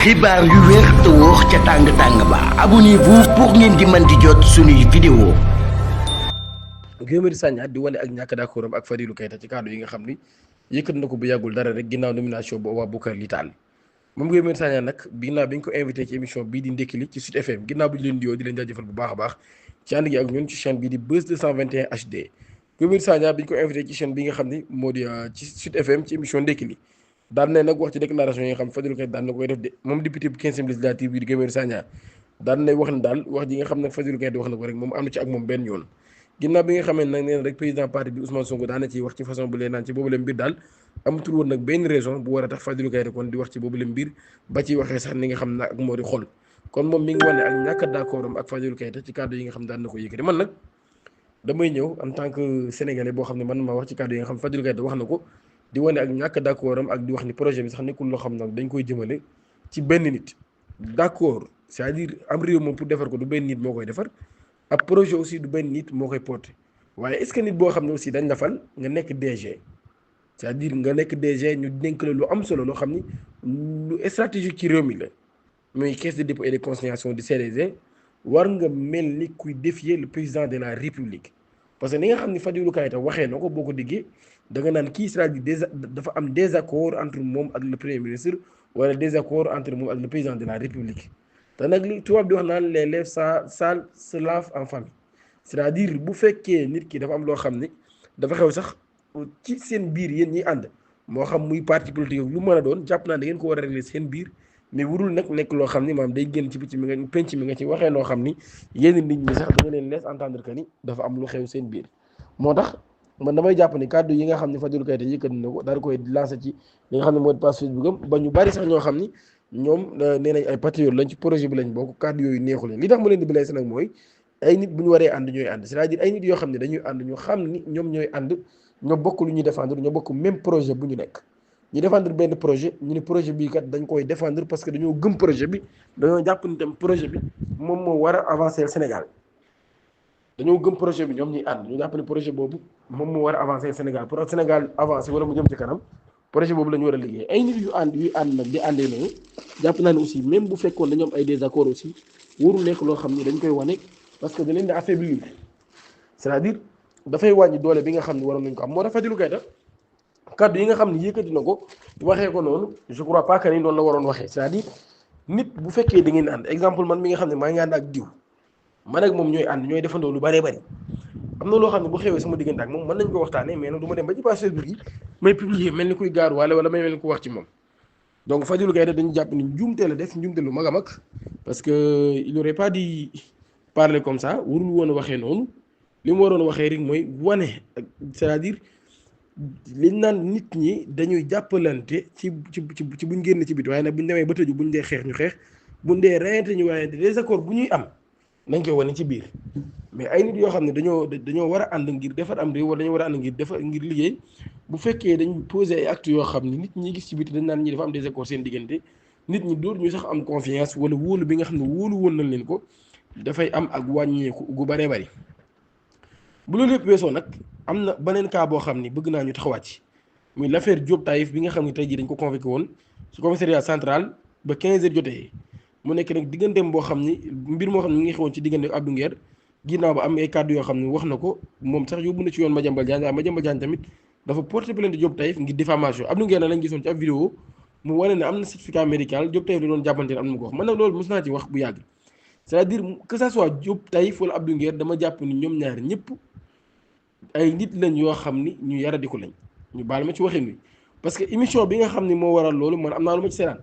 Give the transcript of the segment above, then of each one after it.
xibaar yu wér te wóor ca tàng-tàng ba abonnez-vous pour ngeen di mën di jot suñuy vidéo. Guy Marius Sagna di wane ak ñàkk d'accordam ak Fadilou Keita ci kàddu yi nga xam ni yëkkat na ko bu yàggul dara rek ginnaaw nomination bu Boubacar Littal moom Guy Marius Sagna nag ginnaaw bi ñu ko invité ci émission bii di Ndéki li ci Sud FM ginnaaw bi ñu leen di leen jaajëfal bu baax a baax ci ànd gi ak ñun ci chaîne bii di Buzz 221 HD. Guy Marius Sagna bi ñu ko invité ci chaîne bi nga xam ni moo di ci Sud FM ci émission Ndéki li daan ne nag wax ci déclaration yi nga xam Fadilou Keita daan na koy def de moom député bu 15e législative bi di Guy Marius Sagna daan nay wax ne daal wax ji nga xam ne Fadilou Keita wax na ko rek moom am na ci ak moom benn yoon. ginnaaw bi nga xamee nag nee na rek président parti bi Ousmane Sonko daana ciy wax ci façon bu leen naan ci boobu leen mbir daal amatul woon nag benn raison bu war a tax Fadilou Keita kon di wax ci boobu leen mbir ba ciy waxee sax ni nga xam ne ak moo di xol kon moom mi ngi wane ak ñàkk d'accord am ak Fadilou Keita ci kàddu yi nga xam daan na ko yëkkati man nag damay ñëw en tant que sénégalais boo xam ne man maa wax ci kàddu yi nga xam Fadilou Keita wax na ko di wane ak ñàkk d'accord am ak di wax ni projet bi sax nekkul loo xam nag dañ koy jëmale ci benn nit d'accord c'est-à-dire am réew moom pour defar ko du benn nit moo koy defar ab projet aussi du benn nit moo koy porté waaye est-ce que nit boo xam ne aussi dañ la fal nga nekk DG c'est-à-dire nga nekk DG ñu dénk la lu am solo loo xam ni lu stratégique ci réew mi la muy caisse de dépôt et de consignation du CDC war nga mel ni kuy défier le président de la République parce que ni nga xam ni Fadilou Keita waxee na ko boo ko diggee da nga naan kii c'est-à-dire dafa am désaccord entre moom ak le premier ministre wala désaccord entre moom ak le président de la République te nag li tubaab di wax naan les lèvres sales se lavent en famille c'est-à-dire bu fekkee nit ki dafa am loo xam ni dafa xew sax ci seen biir yéen ñiy ànd moo xam muy parti politique lu mën a doon jàpp naa da ngeen ko war a régler seen biir mais wurul nag nekk loo xam ni maam day génn ci picc mi nga penc mi nga ci waxee loo xam ni yéen nit ñi sax da nga leen laisse entendre que ni dafa am lu xew seen biir moo tax man damay jàpp ni kàddu yi nga xam ne Fadilou Keita yëkkati na ko daal koy lancé ci li nga xam ne mooy page Facebook am ba ñu bari sax ñoo xam ni ñoom nee nañ ay patriotes lañ ci projet bi lañ bokk kàddu yooyu neexu leen li tax ma leen di blessé nag mooy ay nit bu ñu waree ànd ñooy ànd c'est-à-dire ay nit yoo xam ne dañuy ànd ñu xam ni ñoom ñooy ànd ñoo bokk lu ñuy défendre ñoo bokk même projet bu ñu nekk ñu défendre benn projet ñu ne projet bii kat dañ koy défendre parce que dañoo gëm projet bi dañoo jàpp ni tam projet bi moom moo war a avancer Sénégal dañoo gëm projet bi ñoom ñuy ànd ñu jàpp ne projet boobu moom moo war a avancer Sénégal pour Sénégal avancer wala mu jëm ci kanam projet boobu la ñu war a liggéey ay nit yu ànd nag di àndee noonu jàpp naa ne aussi même bu fekkoon dañoo am ay désaccords aussi warul nekk loo xam ni dañ koy wane parce que da leen di affaiblir c'est-à-dire dafay wàññi doole bi nga xam ne waroon nañ ko am moo tax Fadilou Keita kaddu yi nga xam ne yëkkati na ko waxee ko noonu je crois pas que ni noonu la waroon waxee c'est-à-dire nit bu fekkee da ngeen ànd exemple man mi nga xam ne maa ngi ànd ak diw man ak moom ñooy ànd ñooy defandoo lu bëree bëri am na loo xam ne bu xewee sama diggante ak moom mën nañ ko waxtaanee mais nag du ma dem ba ci page Facebook yi may publier mel ni kuy gaar waale wala may mel ni ku wax ci moom donc Fadilou Keita dañu jàpp ni njuumte la def njuumte lu mag a mag parce que il aurait pas dit parler comme ça warul woon a waxee noonu li mu waroon a waxee rek mooy wane c'est-à-dire liñ naan nit ñi dañuy jàppalante ci buñ génn ci biti waaye nag buñ demee ba tëju buñ dee xeex ñu xeex buñ dee reyante ñu waaye désaccord bu ñuy am nañ koy wane ci biir mais ay nit yoo xam ne dañoo war a ànd ngir defar am réew wala dañoo war a ànd ngir defar ngir liggéey bu fekkee dañ posé ay actes yoo xam ne nit ñi gis ci biti dañ naan ñi dafa am désaccord seen diggante nit ñi dootu ñu sax am confiance wala wóolu bi nga xam ne wóolu woon nañ leen ko dafay am ak wàññeeku gu bëree bëri bu loolu yëpp weesoo nag am na beneen cas boo xam ni bëgg naa ñu taxawaat ci muy l'affaire Diop Taïf bi nga xam ne tey jii dañ ko convoqué woon ci commissariat central ba 15 heures jotee mu nekk nag digganteem boo xam ni mbir moo xam ne mi ngi xewoon ci diggante Abdou Nguer ginnaaw ba am ay kàddu yoo xam ne wax na ko moom sax yóbbu na ci yoon Madiambal Diagne waaye Madiambal Diagne tamit dafa porté plainte Diop Taïf ngir diffamation Abdou Nguer na lañ gisoon ci ab vidéo mu wane ne am na certificat médical Diop Taïf da doon jàppante am na ko wax man nag loolu mos naa ci wax bu yàgg c'est-à-dire que ça soit Diop Taïf wala Abdou Nguer dama jàpp ni ñoom ñaar ñëpp ay nit lañ yoo xam ni ñu yaradiku lañ ñu baal ma ci waxin wi parce que émission bi nga xam ne moo waral loolu man am naa lu ma ci seetaan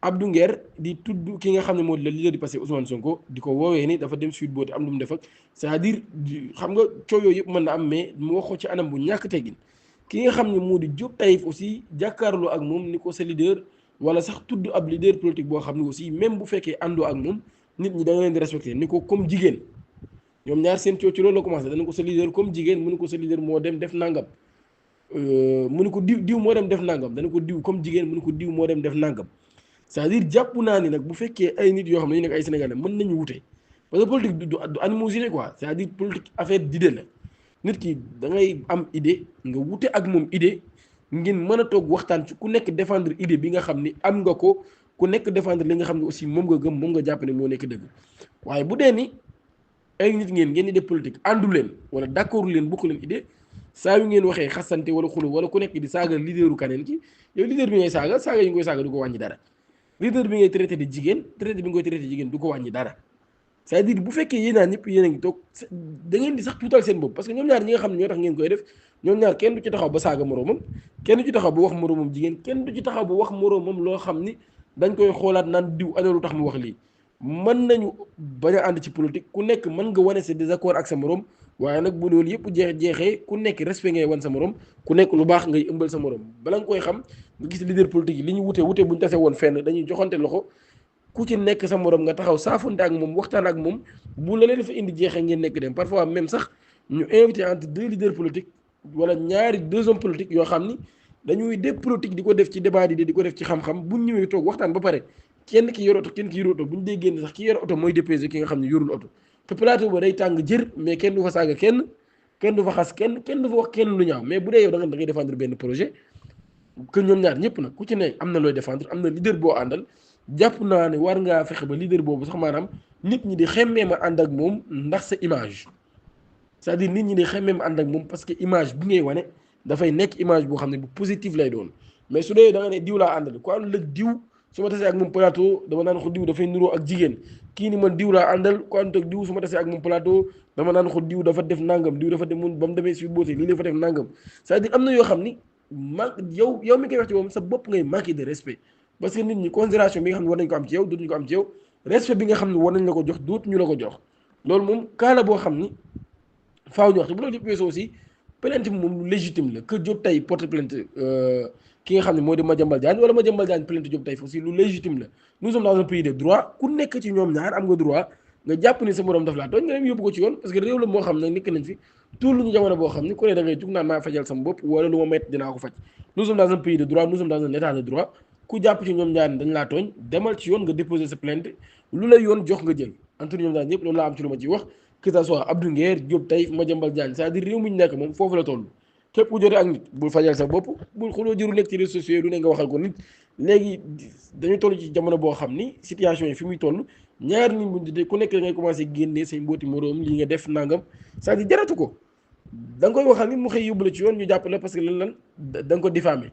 Abdou Nguer di tudd ki nga xam ne moo di le leader du passé Ousmane Sonko di ko woowee ni dafa dem suite boote am lu mu def ak c'est-à-dire xam nga coow yooyu yëpp mën na am mais mu wax ko ci anam bu ñàkk teggin ki nga xam ne moo di Diop Taïf aussi jàkkaarloo ak moom ni ko sa leader wala sax tudd ab leader politique boo xam ne aussi même bu fekkee àndoo ak moom nit ñi da nga leen di respecté ni ko comme jigéen ñoom ñaar seen coow ci loolu la commencé dana ko sa leader comme jigéen mënu ko sa leader moo dem def nangam mënu ko diw moo dem def nangam dana ko diw comme jigéen mënu ko diw moo dem def nangam c'est-à-dire jàpp naa ni nag bu fekkee ay nit yoo xam ne ñu nekk ay Sénégalais mën nañu wute parce que politique du animosité quoi c'est-à-dire politique affaire d'idée la nit ki da ngay am idée nga wute ak moom idée ngeen mën a toog waxtaan ci ku nekk défendre idée bi nga xam ni am nga ko ku nekk défendre li nga xam ne aussi moom nga gëm moom nga jàpp ne moo nekk dëgg waaye bu dee ni ay nit ngeen di def politique àndu leen wala d'accord leen bokk leen idée saa yu ngeen waxee xasante wala xulu wala ku nekk di saaga leaderu kaneen ki yow leader bi ngay saaga yi nga koy saaga du ko wàññi dara leader bi ngay traité di jigéen traité bi nga koy traité jigéen du ko wàññi dara c'est-à-dire bu fekkee yéen ñaar ñëpp yéen a ngi toog da ngeen di sax tuutal seen bopp parce que ñoom ñaar ñi nga xam ne ñoo tax ngeen koy def ñoom ñaar kenn du ci taxaw ba saaga moroomam kenn du ci taxaw ba wax moroomam jigéen kenn du ci taxaw ba wax moroomam loo xam ni dañ koy xoolaat naan diw ana lu tax mu wax lii mën nañu bañ a ànd ci politique ku nekk mën nga wane sa désaccord ak sa morom waaye nag bu loolu yëpp jeexee ku nekk respect ngay wan sa morom ku nekk lu baax ngay ëmbal sa morom bala nga koy xam nga gis leader politique yi li ñu wute buñ tase woon fenn dañuy joxante loxo ku ci nekk sa morom nga taxaw saafonte ak moom waxtaan ak moom bu la leen fa indi jeexee ngeen nekk dem parfois même sax ñu invité entre deux leaders politiques wala ñaari deux hommes politiques yoo xam ni dañuy def politique di ko def ci débat di ko def ci xam-xam bu ñëwee toog waxtaan ba pare kenn ki yor oto kenn ki yor oto bu ñu dee génn sax ki yor oto mooy dépeser ki nga xam ne yorul oto te plateau ba day tàng jër mais kenn du fa saaga kenn du fa xas kenn du fa wax kenn lu ñaaw mais bu dee yow da ngay défendre benn projet que ñoom ñaar ñëpp nag ku ci ne am na looy défendre am na leader boo àndal jàpp naa ne war ngaa fexe ba leader boobu sax maanaam nit ñi di xemmee ma ànd ak moom ndax sa image c'est-à-dire nit ñi di xemmee ma ànd ak moom parce que image bi ngay wane dafay nekk image boo xam ne bu positive lay doon mais su dee da nga ne diw laa àndal ku àndul ak diw su ma tasee ak moom plateau dama naan ko diw dafay nuroo ak jigéen kii ni man diw laa àndal ku àndul ak diw su ma tasee ak moom plateau dama naan ko diw dafa def nangam diw dafa def mun ba mu demee si boote lii dafa def nangam c'est-à-dire am na yoo xam ni yow mi koy wax ci moom sa bopp ngay manqué de respect parce que nit ñi considération bi nga xam ne war nañ ko am ci yow dootuñu ko am ci yow respect bi nga xam ne war nañ la ko jox dootuñu la ko jox loolu moom kaala boo xam ni faaw ñu wax te bu loolu yëpp weesoo aussi plainte bi moom lu légitime la que Diop Taïf porte plainte ki nga xam ne moo di Madiambal Diagne wala Madiambal Diagne plainte Diop Taïf aussi lu légitime la nous sommes dans un pays de droit ku nekk ci ñoom ñaar am nga droit nga jàpp ni sa morom daf laa tooñ nga dem yóbbu ko ci yoon parce que réew la moo xam ne nekk nañ fi tout lu ñu jamono boo xam ni ku ne da ngay jug naan maa fajal sama bopp wala lu ma mett dinaa ko faj nous sommes dans un pays de droit nous sommes dans un état de droit ku jàpp ci ñoom ñaar ni dañ laa tooñ demal ci yoon nga déposer sa plainte lu la yoon jox nga jël entre ñoom ñaar ñëpp loolu laa am ci lu ma ciy wax que ça soit Abdou Nguer Diop Taïf Madiambal Diagne c'est-à-dire réew mi ñu nekk moom foofu la toll képp ku jotee ak nit bul fajal sa bopp bul xuloo jëru nekk ci réseaux sociaux yi lu ne nga waxal ko nit léegi dañu toll ci jamono boo xam ni situation yi fi muy toll ñaari nit buñ dee ku nekk da ngay commencé génnee say mbooti moroom li nga def nangam c'est-à-dire jaratu ko da nga koy waxal nit mu xëy yóbbu la ci yoon ñu jàpp la parce que lan da nga ko diffamé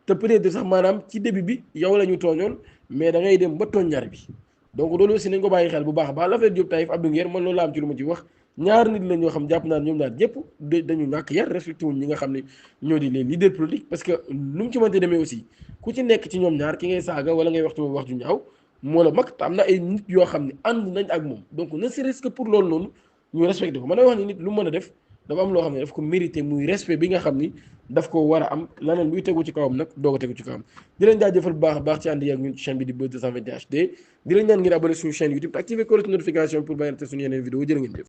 te peut-être sax maanaam ci début bi yow la ñu tooñoon mais da ngay dem ba tooñ ñaar bi donc loolu aussi nañ ko bàyyi xel bu baax a baax l'affaire Diop Taïf Abdou Nguer man loolu la am ci lu ma ci wax ñaar nit la ñoo xam jàpp naa ñoom ñaar ñëpp dañu ñàkk yar respecté wuñ ñi nga xam ne ñoo di les leaders politiques parce que lu mu ci mënte demee aussi ku ci nekk ci ñoom ñaar ki ngay saaga wala ngay waxtu moom wax ju ñaaw moo la mag te am na ay nit yoo xam ne ànd nañ ak moom donc ne serait-ce que pour loolu noonu ñu respecté ko man a wax ni nit lu mën a def dafa am loo xam ne daf ko mérité muy respect bi nga xam ni daf ko war a am laneen luy tegu ci kawam nag doog a tegu ci kawam di leen jaajëfal bu baax a baax ci ànd ak ñun ci chaîne bi di Buzz 221 HD di leen ñaan ngeen abonné suñu chaîne YouTube te activer cloche notification pour bañ a rater suñu yeneen vidéo jërë ngeen jëf